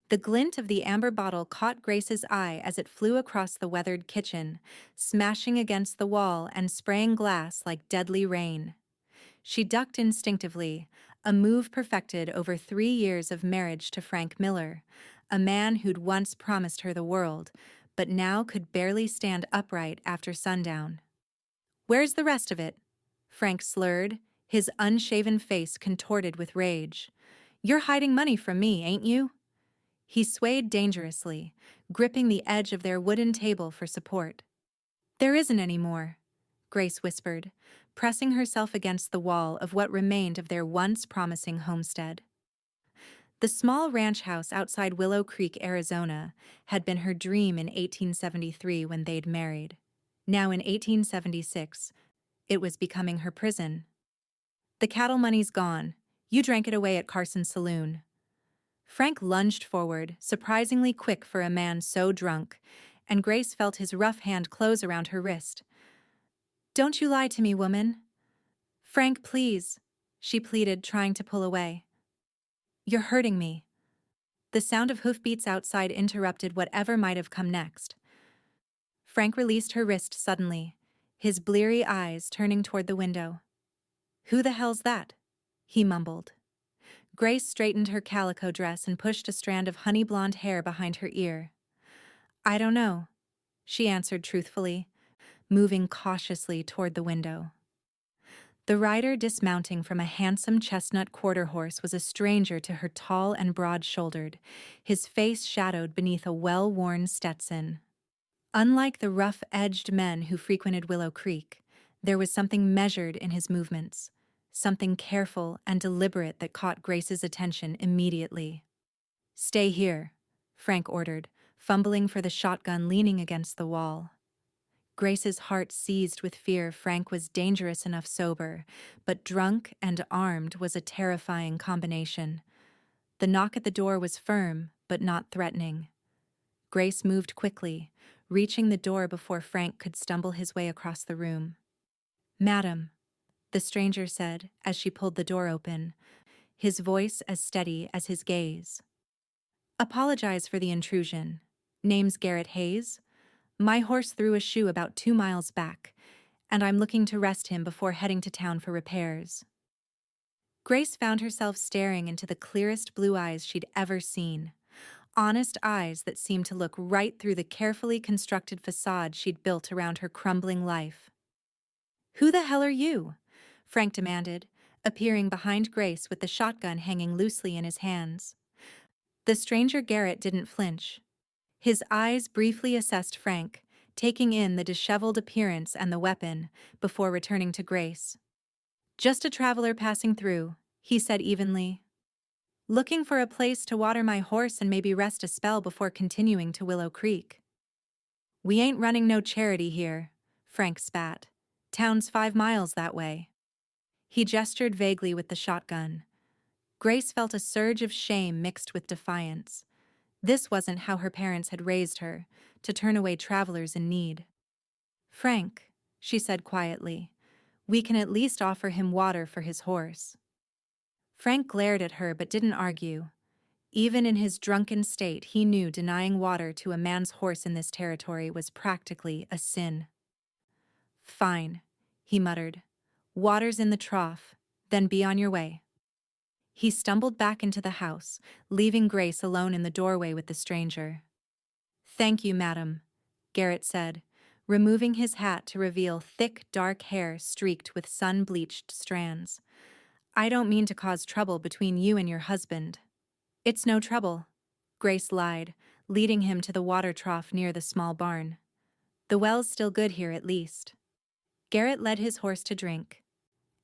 The glint of the amber bottle caught Grace's eye as it flew across the weathered kitchen, smashing against the wall and spraying glass like deadly rain. She ducked instinctively, a move perfected over 3 years of marriage to Frank Miller, a man who'd once promised her the world, but now could barely stand upright after sundown. "Where's the rest of it?" Frank slurred, his unshaven face contorted with rage. "You're hiding money from me, ain't you?" He swayed dangerously, gripping the edge of their wooden table for support. "There isn't any more," Grace whispered, pressing herself against the wall of what remained of their once promising homestead. The small ranch house outside Willow Creek, Arizona, had been her dream in 1873 when they'd married. Now in 1876, it was becoming her prison. "The cattle money's gone. You drank it away at Carson's saloon." Frank lunged forward, surprisingly quick for a man so drunk, and Grace felt his rough hand close around her wrist. "Don't you lie to me, woman." "Frank, please," she pleaded, trying to pull away. "You're hurting me." The sound of hoofbeats outside interrupted whatever might have come next. Frank released her wrist suddenly, his bleary eyes turning toward the window. "Who the hell's that?" he mumbled. Grace straightened her calico dress and pushed a strand of honey-blonde hair behind her ear. "I don't know," she answered truthfully, moving cautiously toward the window. The rider dismounting from a handsome chestnut quarter horse was a stranger to her, tall and broad-shouldered, his face shadowed beneath a well-worn Stetson. Unlike the rough-edged men who frequented Willow Creek, there was something measured in his movements, something careful and deliberate that caught Grace's attention immediately. "Stay here," Frank ordered, fumbling for the shotgun leaning against the wall. Grace's heart seized with fear. Frank was dangerous enough sober, but drunk and armed was a terrifying combination. The knock at the door was firm, but not threatening. Grace moved quickly, reaching the door before Frank could stumble his way across the room. "Madam," the stranger said as she pulled the door open, his voice as steady as his gaze. "Apologize for the intrusion. Name's Garrett Hayes. My horse threw a shoe about 2 miles back, and I'm looking to rest him before heading to town for repairs." Grace found herself staring into the clearest blue eyes she'd ever seen. Honest eyes that seemed to look right through the carefully constructed facade she'd built around her crumbling life. "Who the hell are you?" Frank demanded, appearing behind Grace with the shotgun hanging loosely in his hands. The stranger Garrett didn't flinch. His eyes briefly assessed Frank, taking in the disheveled appearance and the weapon, before returning to Grace. "Just a traveler passing through," he said evenly. "Looking for a place to water my horse and maybe rest a spell before continuing to Willow Creek." "We ain't running no charity here," Frank spat. "Town's 5 miles that way." He gestured vaguely with the shotgun. Grace felt a surge of shame mixed with defiance. This wasn't how her parents had raised her, to turn away travelers in need. "Frank," she said quietly, "we can at least offer him water for his horse." Frank glared at her but didn't argue. Even in his drunken state, he knew denying water to a man's horse in this territory was practically a sin. "Fine," he muttered. "Water's in the trough, then be on your way." He stumbled back into the house, leaving Grace alone in the doorway with the stranger. "Thank you, madam," Garrett said, removing his hat to reveal thick, dark hair streaked with sun-bleached strands. "I don't mean to cause trouble between you and your husband." "It's no trouble," Grace lied, leading him to the water trough near the small barn. "The well's still good here at least." Garrett led his horse to drink,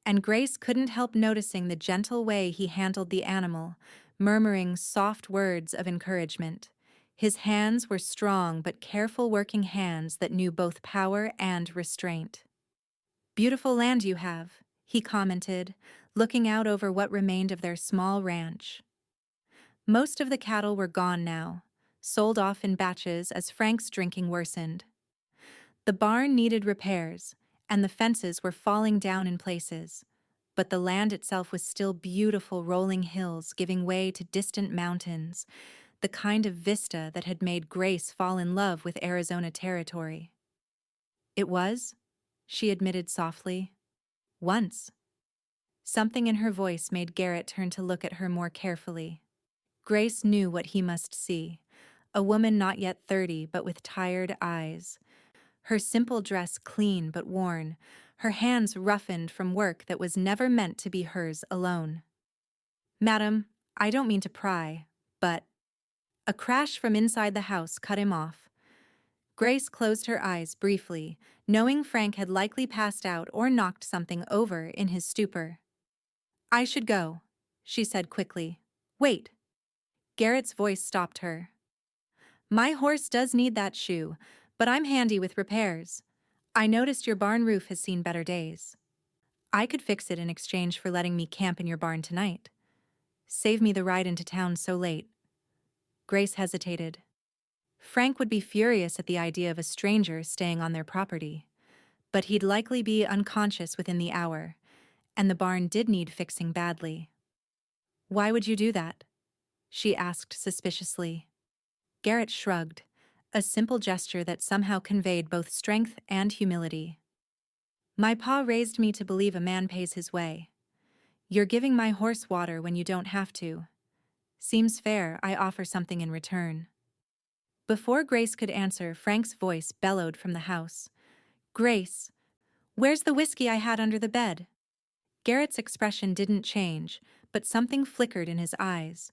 and Grace couldn't help noticing the gentle way he handled the animal, murmuring soft words of encouragement. His hands were strong but careful working hands that knew both power and restraint. "Beautiful land you have," he commented, looking out over what remained of their small ranch. Most of the cattle were gone now, sold off in batches as Frank's drinking worsened. The barn needed repairs, and the fences were falling down in places, but the land itself was still beautiful rolling hills giving way to distant mountains, the kind of vista that had made Grace fall in love with Arizona territory. "It was," she admitted softly. "Once." Something in her voice made Garrett turn to look at her more carefully. Grace knew what he must see, a woman not yet 30 but with tired eyes. Her simple dress clean but worn, her hands roughened from work that was never meant to be hers alone. "Madam, I don't mean to pry, but—" A crash from inside the house cut him off. Grace closed her eyes briefly, knowing Frank had likely passed out or knocked something over in his stupor. "I should go," she said quickly. "Wait." Garrett's voice stopped her. "My horse does need that shoe, but I'm handy with repairs. I noticed your barn roof has seen better days. I could fix it in exchange for letting me camp in your barn tonight. Save me the ride into town so late." Grace hesitated. Frank would be furious at the idea of a stranger staying on their property, but he'd likely be unconscious within the hour, and the barn did need fixing badly. "Why would you do that?" she asked suspiciously. Garrett shrugged, a simple gesture that somehow conveyed both strength and humility. "My pa raised me to believe a man pays his way. You're giving my horse water when you don't have to. Seems fair I offer something in return." Before Grace could answer, Frank's voice bellowed from the house. "Grace, where's the whiskey I had under the bed?" Garrett's expression didn't change, but something flickered in his eyes.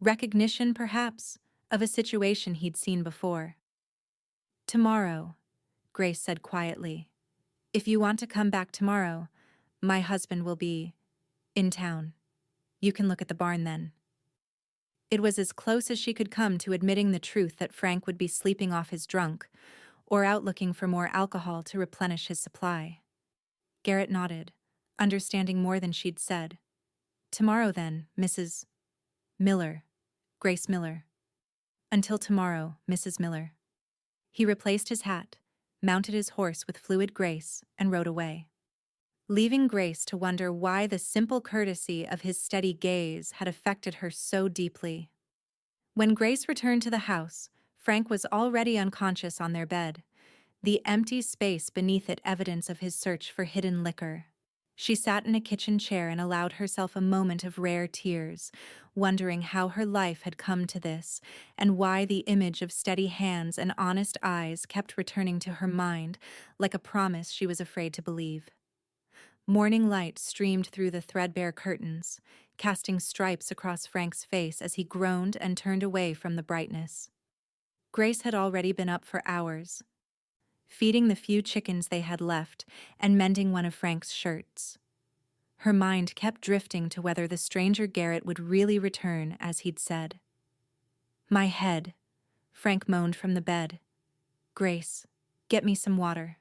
Recognition, perhaps, of a situation he'd seen before. "Tomorrow," Grace said quietly. "If you want to come back tomorrow, my husband will be in town. You can look at the barn then." It was as close as she could come to admitting the truth that Frank would be sleeping off his drunk, or out looking for more alcohol to replenish his supply. Garrett nodded, understanding more than she'd said. "Tomorrow then, Mrs. Miller. Grace Miller." "Until tomorrow, Mrs. Miller." He replaced his hat, mounted his horse with fluid grace, and rode away, leaving Grace to wonder why the simple courtesy of his steady gaze had affected her so deeply. When Grace returned to the house, Frank was already unconscious on their bed, the empty space beneath it evidence of his search for hidden liquor. She sat in a kitchen chair and allowed herself a moment of rare tears, wondering how her life had come to this, and why the image of steady hands and honest eyes kept returning to her mind like a promise she was afraid to believe. Morning light streamed through the threadbare curtains, casting stripes across Frank's face as he groaned and turned away from the brightness. Grace had already been up for hours, feeding the few chickens they had left and mending one of Frank's shirts. Her mind kept drifting to whether the stranger Garrett would really return as he'd said. "My head," Frank moaned from the bed. "Grace, get me some water."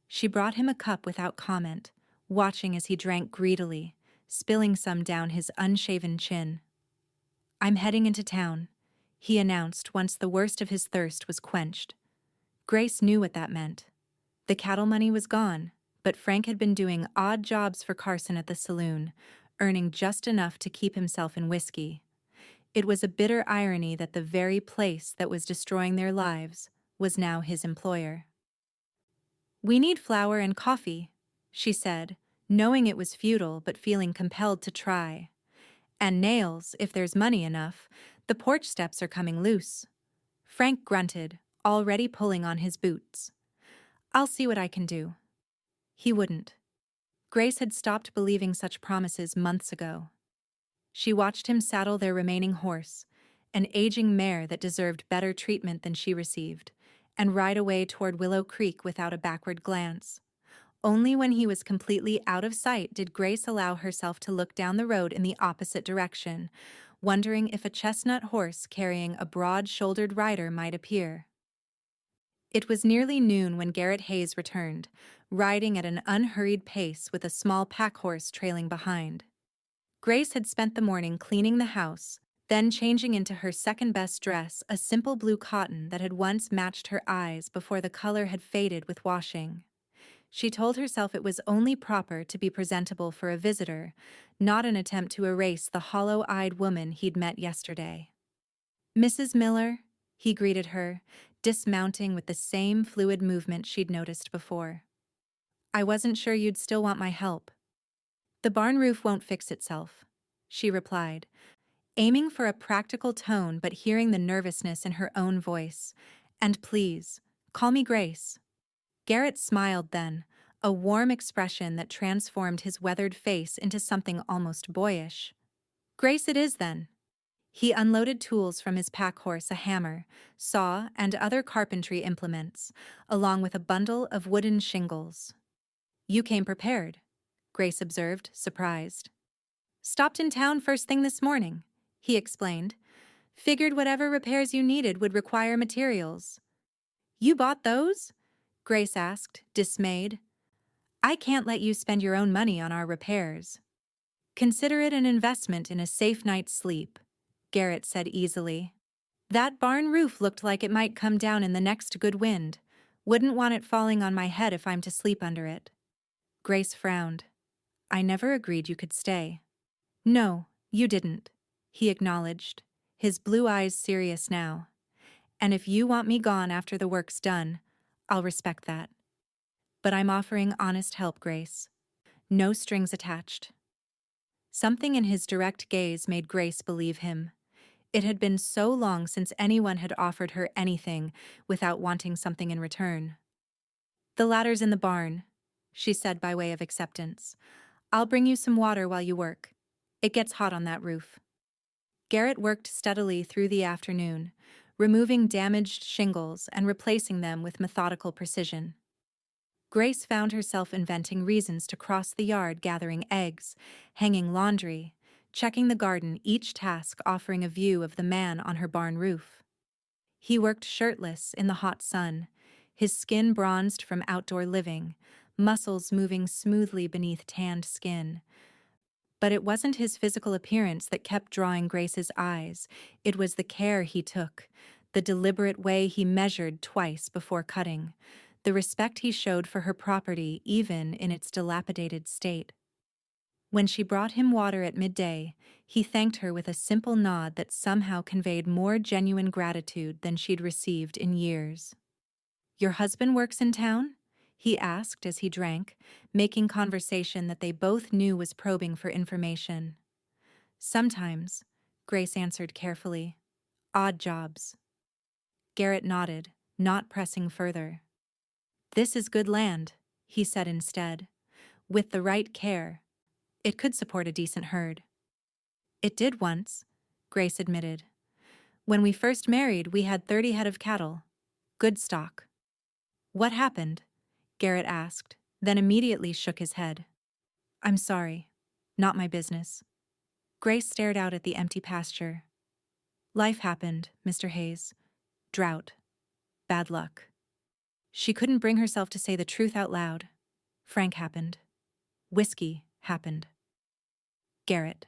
She brought him a cup without comment, watching as he drank greedily, spilling some down his unshaven chin. "I'm heading into town," he announced once the worst of his thirst was quenched. Grace knew what that meant. The cattle money was gone, but Frank had been doing odd jobs for Carson at the saloon, earning just enough to keep himself in whiskey. It was a bitter irony that the very place that was destroying their lives was now his employer. "We need flour and coffee," she said, knowing it was futile but feeling compelled to try. "And nails, if there's money enough. The porch steps are coming loose." Frank grunted, already pulling on his boots. "I'll see what I can do." He wouldn't. Grace had stopped believing such promises months ago. She watched him saddle their remaining horse, an aging mare that deserved better treatment than she received, and ride away toward Willow Creek without a backward glance. Only when he was completely out of sight did Grace allow herself to look down the road in the opposite direction, wondering if a chestnut horse carrying a broad-shouldered rider might appear. It was nearly noon when Garrett Hayes returned, riding at an unhurried pace with a small pack horse trailing behind. Grace had spent the morning cleaning the house, then changing into her second-best dress, a simple blue cotton that had once matched her eyes before the color had faded with washing. She told herself it was only proper to be presentable for a visitor, not an attempt to erase the hollow-eyed woman he'd met yesterday. Mrs. Miller, he greeted her, dismounting with the same fluid movement she'd noticed before. I wasn't sure you'd still want my help. The barn roof won't fix itself, she replied, aiming for a practical tone but hearing the nervousness in her own voice. And please, call me Grace. Garrett smiled then, a warm expression that transformed his weathered face into something almost boyish. Grace it is then. He unloaded tools from his pack horse, a hammer, saw, and other carpentry implements, along with a bundle of wooden shingles. You came prepared, Grace observed, surprised. Stopped in town first thing this morning, he explained. Figured whatever repairs you needed would require materials. You bought those? Grace asked, dismayed. I can't let you spend your own money on our repairs. Consider it an investment in a safe night's sleep, Garrett said easily. That barn roof looked like it might come down in the next good wind. Wouldn't want it falling on my head if I'm to sleep under it. Grace frowned. I never agreed you could stay. No, you didn't, he acknowledged, his blue eyes serious now. And if you want me gone after the work's done, I'll respect that. But I'm offering honest help, Grace. No strings attached. Something in his direct gaze made Grace believe him. It had been so long since anyone had offered her anything without wanting something in return. The ladder's in the barn, she said by way of acceptance. I'll bring you some water while you work. It gets hot on that roof. Garrett worked steadily through the afternoon, removing damaged shingles and replacing them with methodical precision. Grace found herself inventing reasons to cross the yard gathering eggs, hanging laundry, checking the garden, each task offering a view of the man on her barn roof. He worked shirtless in the hot sun, his skin bronzed from outdoor living, muscles moving smoothly beneath tanned skin. But it wasn't his physical appearance that kept drawing Grace's eyes, it was the care he took, the deliberate way he measured twice before cutting, the respect he showed for her property even in its dilapidated state. When she brought him water at midday, he thanked her with a simple nod that somehow conveyed more genuine gratitude than she'd received in years. Your husband works in town? He asked as he drank, making conversation that they both knew was probing for information. Sometimes, Grace answered carefully. Odd jobs. Garrett nodded, not pressing further. This is good land, he said instead. With the right care, it could support a decent herd. It did once, Grace admitted. When we first married, we had 30 head of cattle. Good stock. What happened? Garrett asked, then immediately shook his head. I'm sorry. Not my business. Grace stared out at the empty pasture. Life happened, Mr. Hayes. Drought. Bad luck. She couldn't bring herself to say the truth out loud. Frank happened. Whiskey happened. Garrett.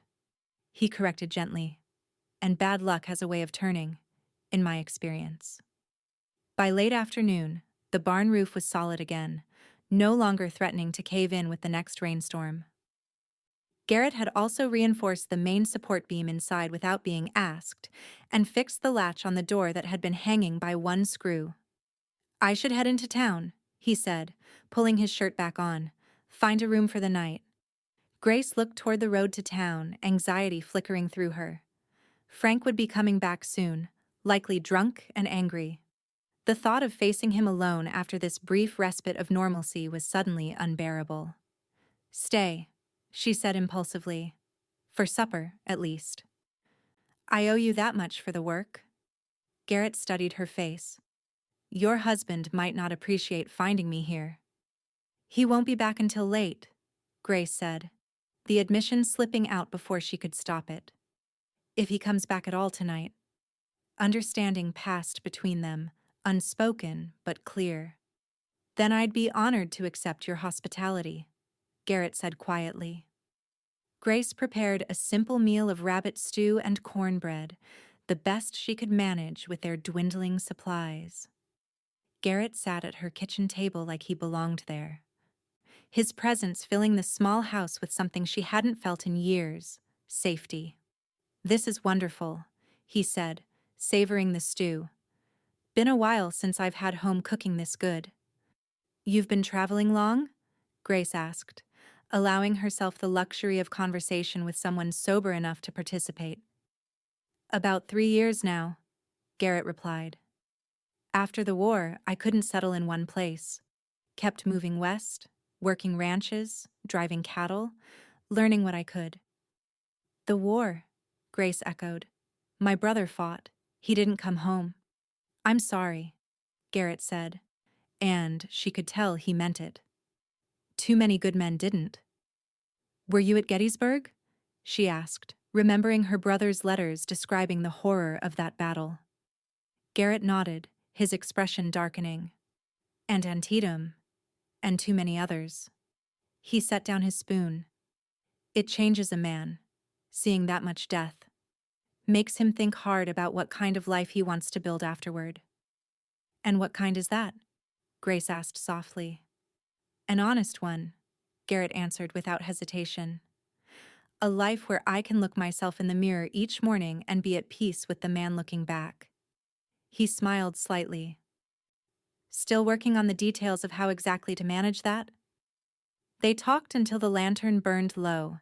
He corrected gently. And bad luck has a way of turning, in my experience. By late afternoon, the barn roof was solid again, no longer threatening to cave in with the next rainstorm. Garrett had also reinforced the main support beam inside without being asked, and fixed the latch on the door that had been hanging by one screw. I should head into town, he said, pulling his shirt back on. Find a room for the night. Grace looked toward the road to town, anxiety flickering through her. Frank would be coming back soon, likely drunk and angry. The thought of facing him alone after this brief respite of normalcy was suddenly unbearable. Stay, she said impulsively. For supper, at least. I owe you that much for the work. Garrett studied her face. Your husband might not appreciate finding me here. He won't be back until late, Grace said, the admission slipping out before she could stop it. If he comes back at all tonight. Understanding passed between them, unspoken but clear. Then I'd be honored to accept your hospitality, Garrett said quietly. Grace prepared a simple meal of rabbit stew and cornbread, the best she could manage with their dwindling supplies. Garrett sat at her kitchen table like he belonged there, his presence filling the small house with something she hadn't felt in years, safety. This is wonderful, he said, savoring the stew. Been a while since I've had home cooking this good. You've been traveling long? Grace asked, allowing herself the luxury of conversation with someone sober enough to participate. About 3 years now, Garrett replied. After the war, I couldn't settle in one place. Kept moving west, working ranches, driving cattle, learning what I could. The war, Grace echoed. My brother fought. He didn't come home. I'm sorry, Garrett said, and she could tell he meant it. Too many good men didn't. Were you at Gettysburg? She asked, remembering her brother's letters describing the horror of that battle. Garrett nodded, his expression darkening. And Antietam, and too many others. He set down his spoon. It changes a man, seeing that much death. Makes him think hard about what kind of life he wants to build afterward. And what kind is that? Grace asked softly. An honest one, Garrett answered without hesitation. A life where I can look myself in the mirror each morning and be at peace with the man looking back. He smiled slightly. Still working on the details of how exactly to manage that? They talked until the lantern burned low,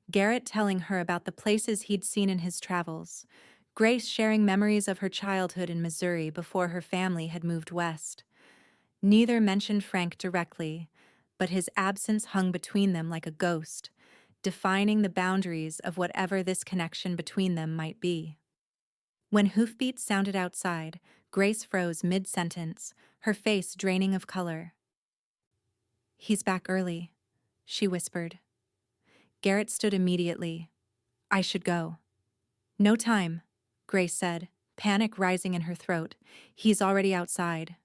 Garrett telling her about the places he'd seen in his travels, Grace sharing memories of her childhood in Missouri before her family had moved west. Neither mentioned Frank directly, but his absence hung between them like a ghost, defining the boundaries of whatever this connection between them might be. When hoofbeats sounded outside, Grace froze mid-sentence, her face draining of color. He's back early, she whispered. Garrett stood immediately. I should go. No time, Grace said, panic rising in her throat. He's already outside.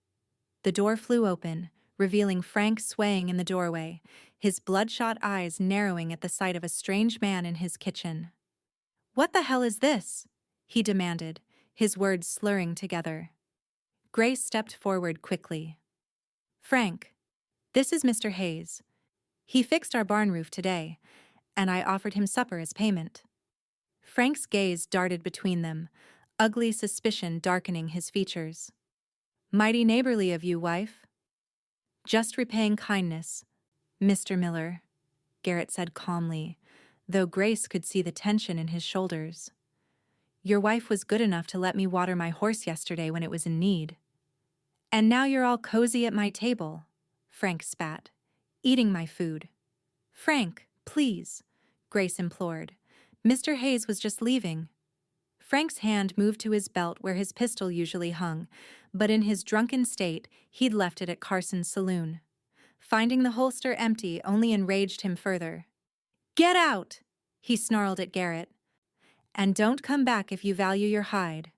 The door flew open, revealing Frank swaying in the doorway, his bloodshot eyes narrowing at the sight of a strange man in his kitchen. What the hell is this? He demanded, his words slurring together. Grace stepped forward quickly. Frank, this is Mr. Hayes. He fixed our barn roof today, and I offered him supper as payment. Frank's gaze darted between them, ugly suspicion darkening his features. Mighty neighborly of you, wife. Just repaying kindness, Mr. Miller, Garrett said calmly, though Grace could see the tension in his shoulders. Your wife was good enough to let me water my horse yesterday when it was in need. And now you're all cozy at my table, Frank spat, eating my food. Frank, please, Grace implored. Mr. Hayes was just leaving. Frank's hand moved to his belt where his pistol usually hung, but in his drunken state, he'd left it at Carson's saloon. Finding the holster empty only enraged him further. Get out! He snarled at Garrett. And don't come back if you value your hide.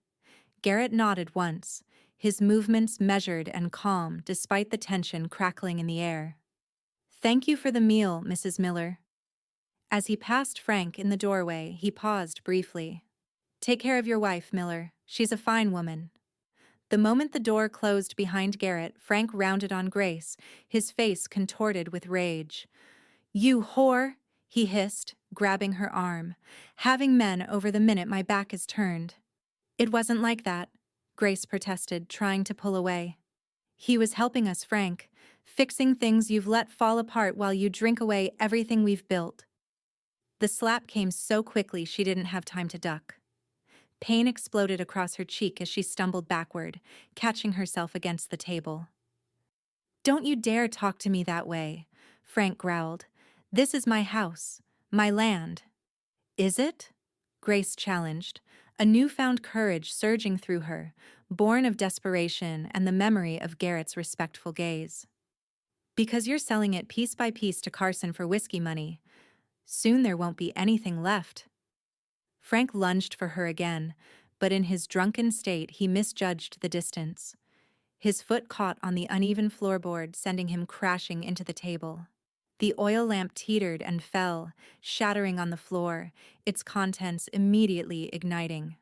Garrett nodded once, his movements measured and calm despite the tension crackling in the air. Thank you for the meal, Mrs. Miller. As he passed Frank in the doorway, he paused briefly. Take care of your wife, Miller. She's a fine woman. The moment the door closed behind Garrett, Frank rounded on Grace, his face contorted with rage. You whore, he hissed, grabbing her arm. Having men over the minute my back is turned. It wasn't like that, Grace protested, trying to pull away. He was helping us, Frank, fixing things you've let fall apart while you drink away everything we've built. The slap came so quickly she didn't have time to duck. Pain exploded across her cheek as she stumbled backward, catching herself against the table. Don't you dare talk to me that way, Frank growled. This is my house, my land. Is it? Grace challenged, a newfound courage surging through her, born of desperation and the memory of Garrett's respectful gaze. Because you're selling it piece by piece to Carson for whiskey money. Soon there won't be anything left. Frank lunged for her again, but in his drunken state he misjudged the distance. His foot caught on the uneven floorboard, sending him crashing into the table. The oil lamp teetered and fell, shattering on the floor, its contents immediately igniting.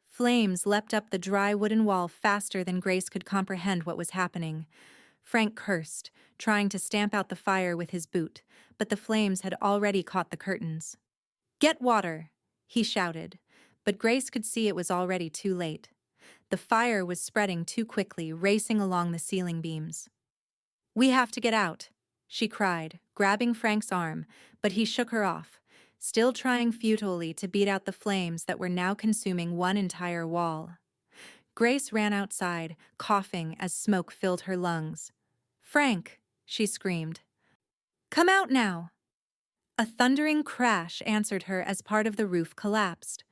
Flames leapt up the dry wooden wall faster than Grace could comprehend what was happening. Frank cursed, trying to stamp out the fire with his boot, but the flames had already caught the curtains. Get water, he shouted, But Grace could see it was already too late. The fire was spreading too quickly, racing along the ceiling beams. "We have to get out," she cried, grabbing Frank's arm, but he shook her off, still trying futilely to beat out the flames that were now consuming one entire wall. Grace ran outside, coughing as smoke filled her lungs. "Frank!" she screamed. "Come out now!" A thundering crash answered her as part of the roof collapsed.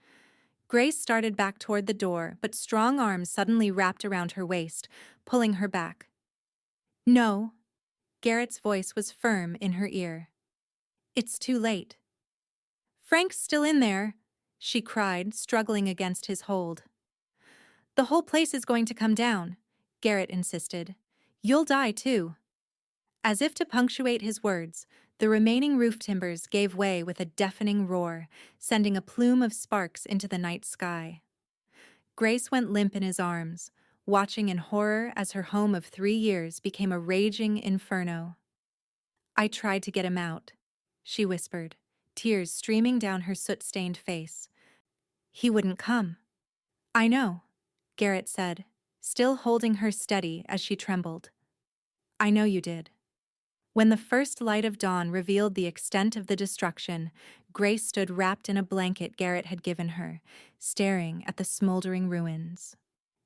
Grace started back toward the door, but strong arms suddenly wrapped around her waist, pulling her back. "No." Garrett's voice was firm in her ear. "It's too late." "Frank's still in there," she cried, struggling against his hold. "The whole place is going to come down," Garrett insisted. "You'll die too." As if to punctuate his words, the remaining roof timbers gave way with a deafening roar, sending a plume of sparks into the night sky. Grace went limp in his arms, watching in horror as her home of 3 years became a raging inferno. "I tried to get him out," she whispered, tears streaming down her soot-stained face. "He wouldn't come." "I know," Garrett said, still holding her steady as she trembled. "I know you did." When the first light of dawn revealed the extent of the destruction, Grace stood wrapped in a blanket Garrett had given her, staring at the smoldering ruins.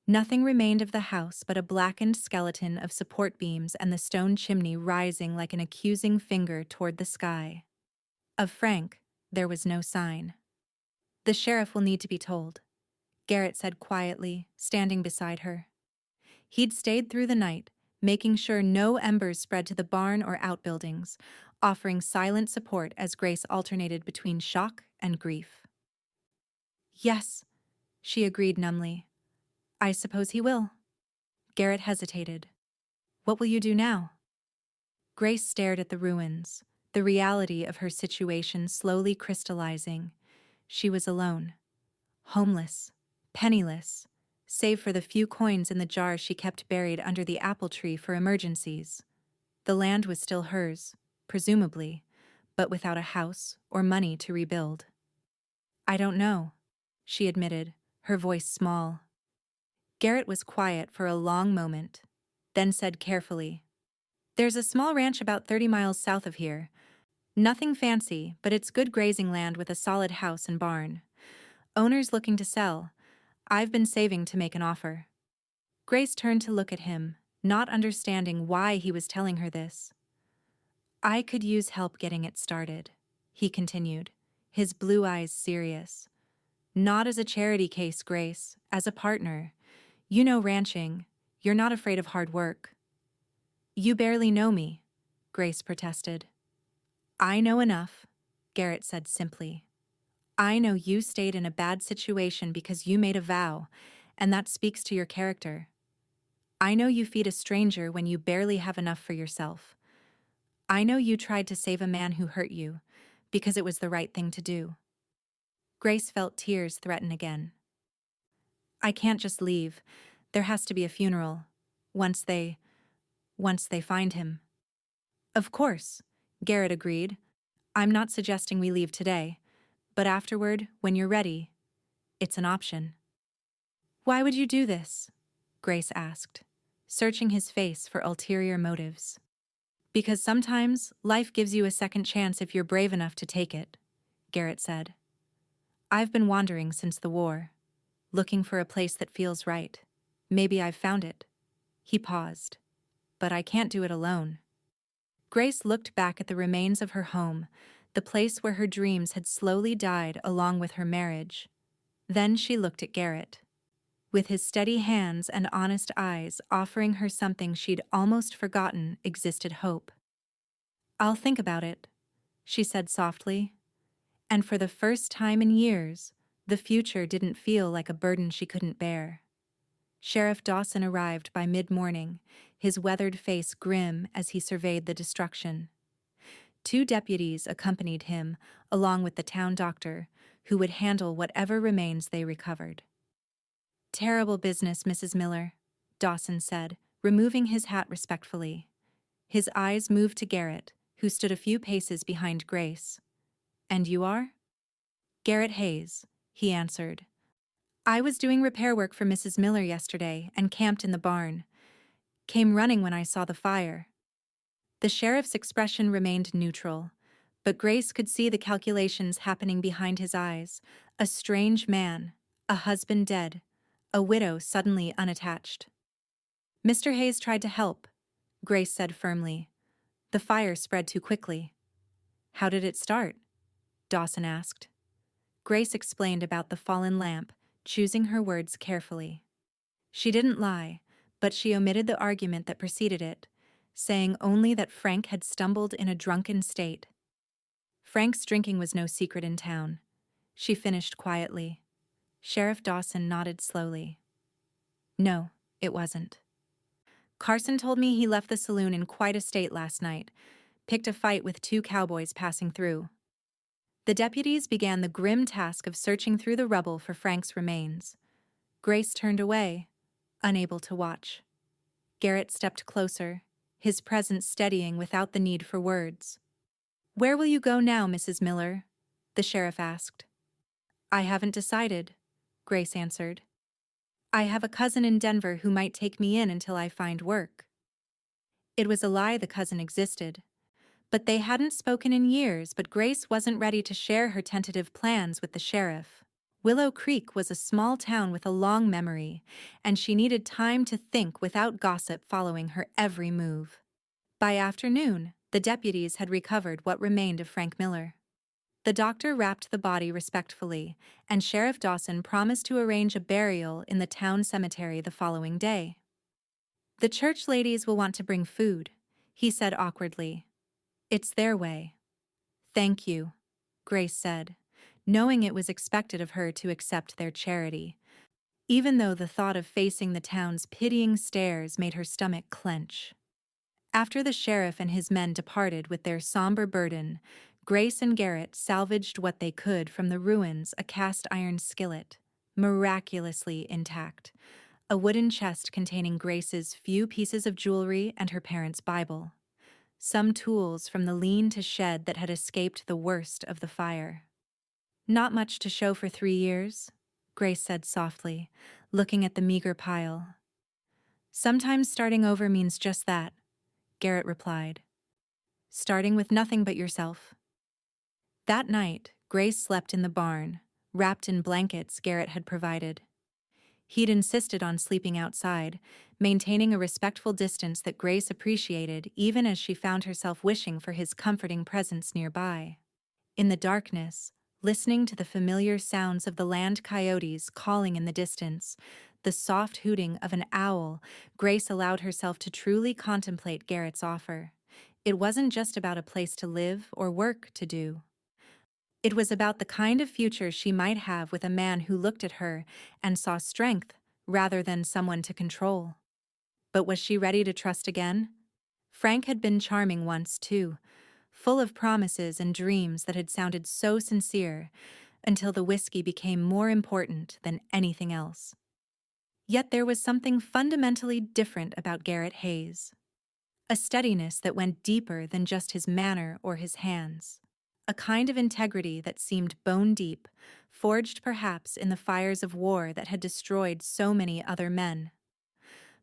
Nothing remained of the house but a blackened skeleton of support beams and the stone chimney rising like an accusing finger toward the sky. Of Frank, there was no sign. "The sheriff will need to be told," Garrett said quietly, standing beside her. He'd stayed through the night, making sure no embers spread to the barn or outbuildings, offering silent support as Grace alternated between shock and grief. "Yes," she agreed numbly. "I suppose he will." Garrett hesitated. "What will you do now?" Grace stared at the ruins, the reality of her situation slowly crystallizing. She was alone, homeless, penniless, save for the few coins in the jar she kept buried under the apple tree for emergencies. The land was still hers, presumably, but without a house or money to rebuild. "I don't know," she admitted, her voice small. Garrett was quiet for a long moment, then said carefully, "There's a small ranch about 30 miles south of here. Nothing fancy, but it's good grazing land with a solid house and barn. Owner's looking to sell. I've been saving to make an offer." Grace turned to look at him, not understanding why he was telling her this. "I could use help getting it started," he continued, his blue eyes serious. "Not as a charity case, Grace, as a partner. You know ranching. You're not afraid of hard work." "You barely know me," Grace protested. "I know enough," Garrett said simply. "I know you stayed in a bad situation because you made a vow, and that speaks to your character. I know you feed a stranger when you barely have enough for yourself. I know you tried to save a man who hurt you, because it was the right thing to do." Grace felt tears threaten again. "I can't just leave. There has to be a funeral. Once they find him." "Of course," Garrett agreed. "I'm not suggesting we leave today, but afterward, when you're ready, it's an option." "Why would you do this?" Grace asked, searching his face for ulterior motives. "Because sometimes life gives you a second chance if you're brave enough to take it," Garrett said. "I've been wandering since the war, looking for a place that feels right. Maybe I've found it." He paused. "But I can't do it alone." Grace looked back at the remains of her home, the place where her dreams had slowly died along with her marriage. Then she looked at Garrett, with his steady hands and honest eyes offering her something she'd almost forgotten existed: hope. "I'll think about it," she said softly. And for the first time in years, the future didn't feel like a burden she couldn't bear. Sheriff Dawson arrived by mid-morning, his weathered face grim as he surveyed the destruction. 2 deputies accompanied him, along with the town doctor, who would handle whatever remains they recovered. "Terrible business, Mrs. Miller," Dawson said, removing his hat respectfully. His eyes moved to Garrett, who stood a few paces behind Grace. "And you are?" "Garrett Hayes," he answered, I was doing repair work for Mrs. Miller yesterday and camped in the barn. Came running when I saw the fire. The sheriff's expression remained neutral, but Grace could see the calculations happening behind his eyes. A strange man, a husband dead, a widow suddenly unattached. Mr. Hayes tried to help, Grace said firmly. The fire spread too quickly. How did it start? Dawson asked. Grace explained about the fallen lamp, choosing her words carefully. She didn't lie, but she omitted the argument that preceded it, saying only that Frank had stumbled in a drunken state. Frank's drinking was no secret in town. She finished quietly. Sheriff Dawson nodded slowly. No, it wasn't. Carson told me he left the saloon in quite a state last night, picked a fight with two cowboys passing through. The deputies began the grim task of searching through the rubble for Frank's remains. Grace turned away, unable to watch. Garrett stepped closer, his presence steadying without the need for words. "Where will you go now, Mrs. Miller?" the sheriff asked. "I haven't decided," Grace answered. "I have a cousin in Denver who might take me in until I find work." It was a lie the cousin existed. But they hadn't spoken in years, but Grace wasn't ready to share her tentative plans with the sheriff. Willow Creek was a small town with a long memory, and she needed time to think without gossip following her every move. By afternoon, the deputies had recovered what remained of Frank Miller. The doctor wrapped the body respectfully, and Sheriff Dawson promised to arrange a burial in the town cemetery the following day. "The church ladies will want to bring food," he said awkwardly. "It's their way." "Thank you," Grace said, knowing it was expected of her to accept their charity, even though the thought of facing the town's pitying stares made her stomach clench. After the sheriff and his men departed with their somber burden, Grace and Garrett salvaged what they could from the ruins: a cast-iron skillet, miraculously intact, a wooden chest containing Grace's few pieces of jewelry and her parents' Bible, some tools from the lean-to shed that had escaped the worst of the fire. "Not much to show for 3 years," Grace said softly, looking at the meager pile. "Sometimes starting over means just that," Garrett replied. "Starting with nothing but yourself." That night, Grace slept in the barn, wrapped in blankets Garrett had provided. He'd insisted on sleeping outside, maintaining a respectful distance that Grace appreciated even as she found herself wishing for his comforting presence nearby. In the darkness, listening to the familiar sounds of the land coyotes calling in the distance, the soft hooting of an owl, Grace allowed herself to truly contemplate Garrett's offer. It wasn't just about a place to live or work to do. It was about the kind of future she might have with a man who looked at her and saw strength rather than someone to control. But was she ready to trust again? Frank had been charming once, too, full of promises and dreams that had sounded so sincere, until the whiskey became more important than anything else. Yet there was something fundamentally different about Garrett Hayes. A steadiness that went deeper than just his manner or his hands. A kind of integrity that seemed bone-deep, forged perhaps in the fires of war that had destroyed so many other men.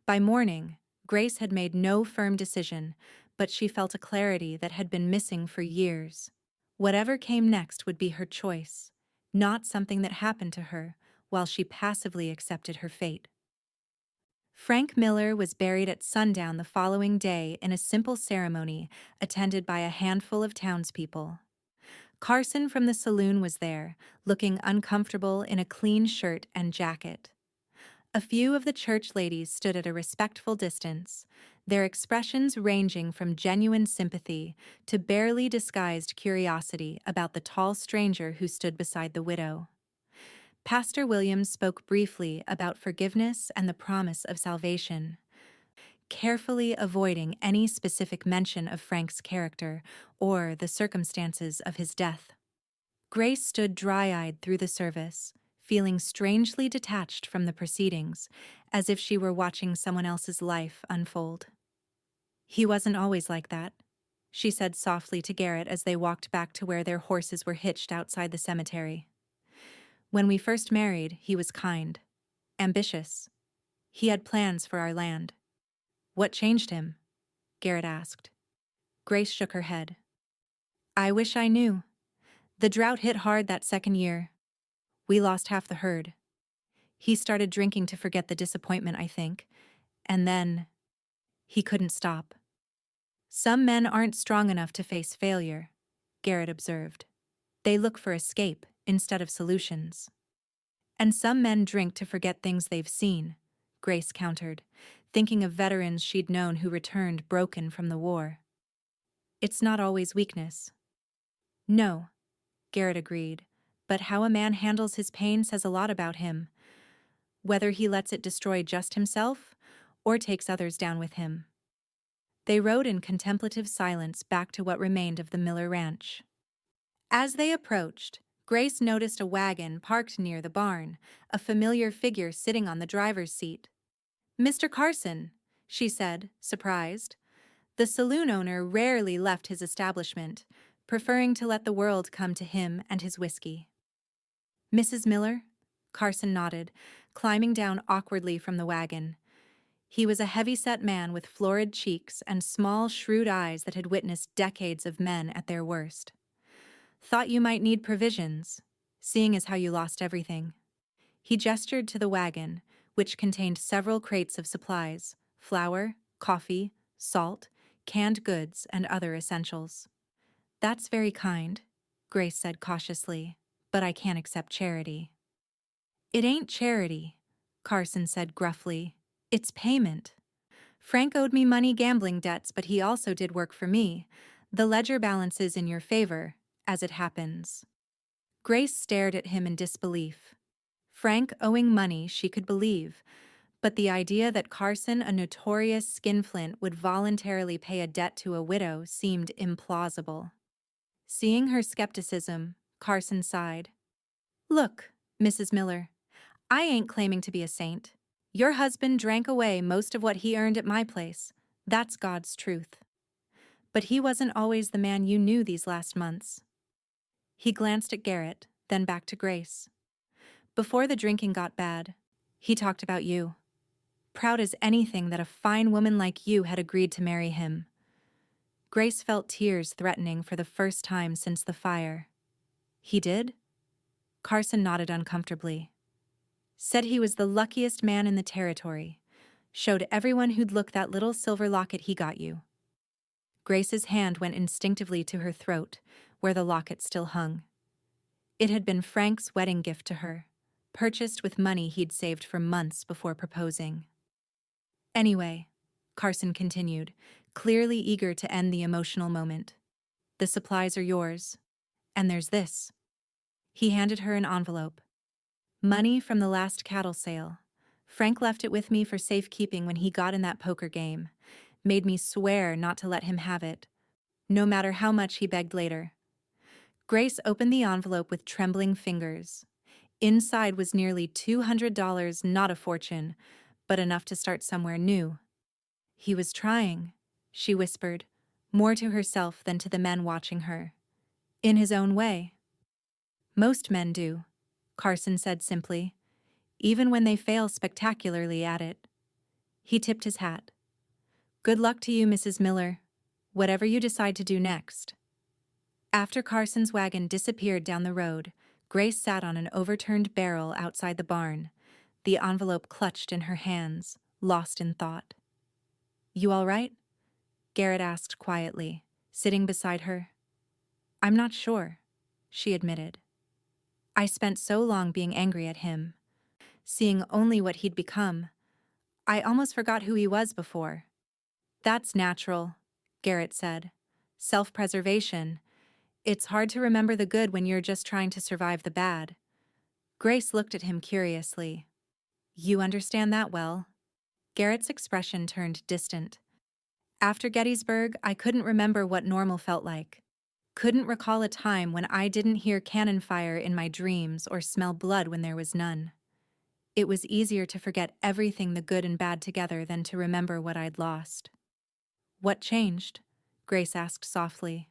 By morning, Grace had made no firm decision, but she felt a clarity that had been missing for years. Whatever came next would be her choice, not something that happened to her while she passively accepted her fate. Frank Miller was buried at sundown the following day in a simple ceremony attended by a handful of townspeople. Carson from the saloon was there, looking uncomfortable in a clean shirt and jacket. A few of the church ladies stood at a respectful distance, their expressions ranging from genuine sympathy to barely disguised curiosity about the tall stranger who stood beside the widow. Pastor Williams spoke briefly about forgiveness and the promise of salvation, carefully avoiding any specific mention of Frank's character or the circumstances of his death. Grace stood dry-eyed through the service, feeling strangely detached from the proceedings, as if she were watching someone else's life unfold. "He wasn't always like that," she said softly to Garrett as they walked back to where their horses were hitched outside the cemetery. When we first married, he was kind, ambitious. He had plans for our land. What changed him? Garrett asked. Grace shook her head. I wish I knew. The drought hit hard that second year. We lost half the herd. He started drinking to forget the disappointment, I think. And then he couldn't stop. Some men aren't strong enough to face failure, Garrett observed. They look for escape instead of solutions. And some men drink to forget things they've seen, Grace countered, thinking of veterans she'd known who returned broken from the war. It's not always weakness. No, Garrett agreed, but how a man handles his pain says a lot about him, whether he lets it destroy just himself or takes others down with him. They rode in contemplative silence back to what remained of the Miller Ranch. As they approached, Grace noticed a wagon parked near the barn, a familiar figure sitting on the driver's seat. Mr. Carson, she said, surprised. The saloon owner rarely left his establishment, preferring to let the world come to him and his whiskey. Mrs. Miller? Carson nodded, climbing down awkwardly from the wagon. He was a heavy-set man with florid cheeks and small, shrewd eyes that had witnessed decades of men at their worst. Thought you might need provisions, seeing as how you lost everything. He gestured to the wagon, which contained several crates of supplies, flour, coffee, salt, canned goods, and other essentials. That's very kind, Grace said cautiously, but I can't accept charity. It ain't charity, Carson said gruffly. It's payment. Frank owed me money gambling debts, but he also did work for me. The ledger balance is in your favor, as it happens. Grace stared at him in disbelief. Frank owing money she could believe, but the idea that Carson, a notorious skinflint, would voluntarily pay a debt to a widow seemed implausible. Seeing her skepticism, Carson sighed. Look, Mrs. Miller, I ain't claiming to be a saint. Your husband drank away most of what he earned at my place. That's God's truth. But he wasn't always the man you knew these last months. He glanced at Garrett, then back to Grace. Before the drinking got bad, he talked about you. Proud as anything that a fine woman like you had agreed to marry him. Grace felt tears threatening for the first time since the fire. He did? Carson nodded uncomfortably. Said he was the luckiest man in the territory. Showed everyone who'd look that little silver locket he got you. Grace's hand went instinctively to her throat, where the locket still hung. It had been Frank's wedding gift to her, purchased with money he'd saved for months before proposing. Anyway, Carson continued, clearly eager to end the emotional moment. The supplies are yours. And there's this. He handed her an envelope. Money from the last cattle sale. Frank left it with me for safekeeping when he got in that poker game. Made me swear not to let him have it, no matter how much he begged later. Grace opened the envelope with trembling fingers. Inside was nearly $200, not a fortune, but enough to start somewhere new. He was trying, she whispered, more to herself than to the men watching her. In his own way. Most men do, Carson said simply, even when they fail spectacularly at it. He tipped his hat. Good luck to you, Mrs. Miller, whatever you decide to do next. After Carson's wagon disappeared down the road, Grace sat on an overturned barrel outside the barn, the envelope clutched in her hands, lost in thought. You all right? Garrett asked quietly, sitting beside her. I'm not sure, she admitted. I spent so long being angry at him, seeing only what he'd become. I almost forgot who he was before. That's natural, Garrett said. Self-preservation. It's hard to remember the good when you're just trying to survive the bad. Grace looked at him curiously. You understand that well. Garrett's expression turned distant. After Gettysburg, I couldn't remember what normal felt like. Couldn't recall a time when I didn't hear cannon fire in my dreams or smell blood when there was none. It was easier to forget everything the good and bad together than to remember what I'd lost. What changed? Grace asked softly.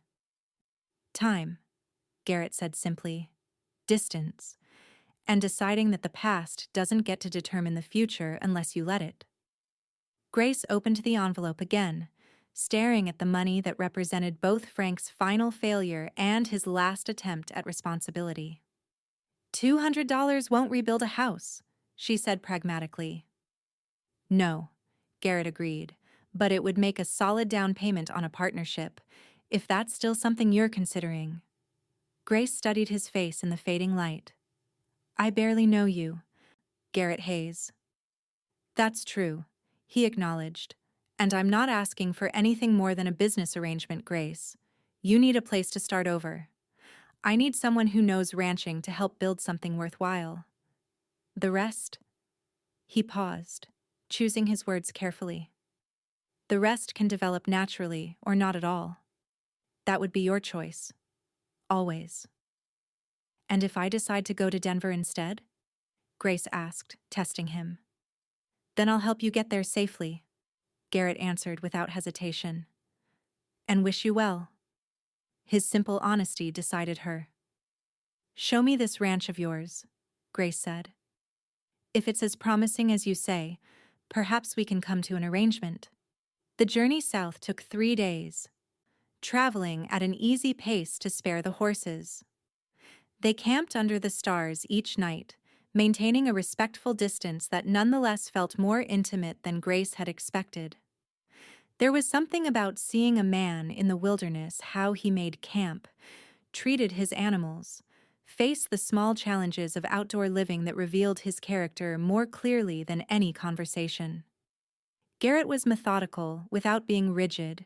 Time, Garrett said simply. Distance. and deciding that the past doesn't get to determine the future unless you let it. Grace opened the envelope again, staring at the money that represented both Frank's final failure and his last attempt at responsibility. $200 won't rebuild a house, she said pragmatically. No, Garrett agreed, but it would make a solid down payment on a partnership, if that's still something you're considering. Grace studied his face in the fading light. I barely know you, Garrett Hayes. That's true, he acknowledged. And I'm not asking for anything more than a business arrangement, Grace. You need a place to start over. I need someone who knows ranching to help build something worthwhile. The rest? He paused, choosing his words carefully. The rest can develop naturally or not at all. That would be your choice. Always. And if I decide to go to Denver instead? Grace asked, testing him. Then I'll help you get there safely, Garrett answered without hesitation. And wish you well. His simple honesty decided her. Show me this ranch of yours, Grace said. If it's as promising as you say, perhaps we can come to an arrangement. The journey south took 3 days, traveling at an easy pace to spare the horses. They camped under the stars each night, maintaining a respectful distance that nonetheless felt more intimate than Grace had expected. There was something about seeing a man in the wilderness, how he made camp, treated his animals, faced the small challenges of outdoor living that revealed his character more clearly than any conversation. Garrett was methodical without being rigid,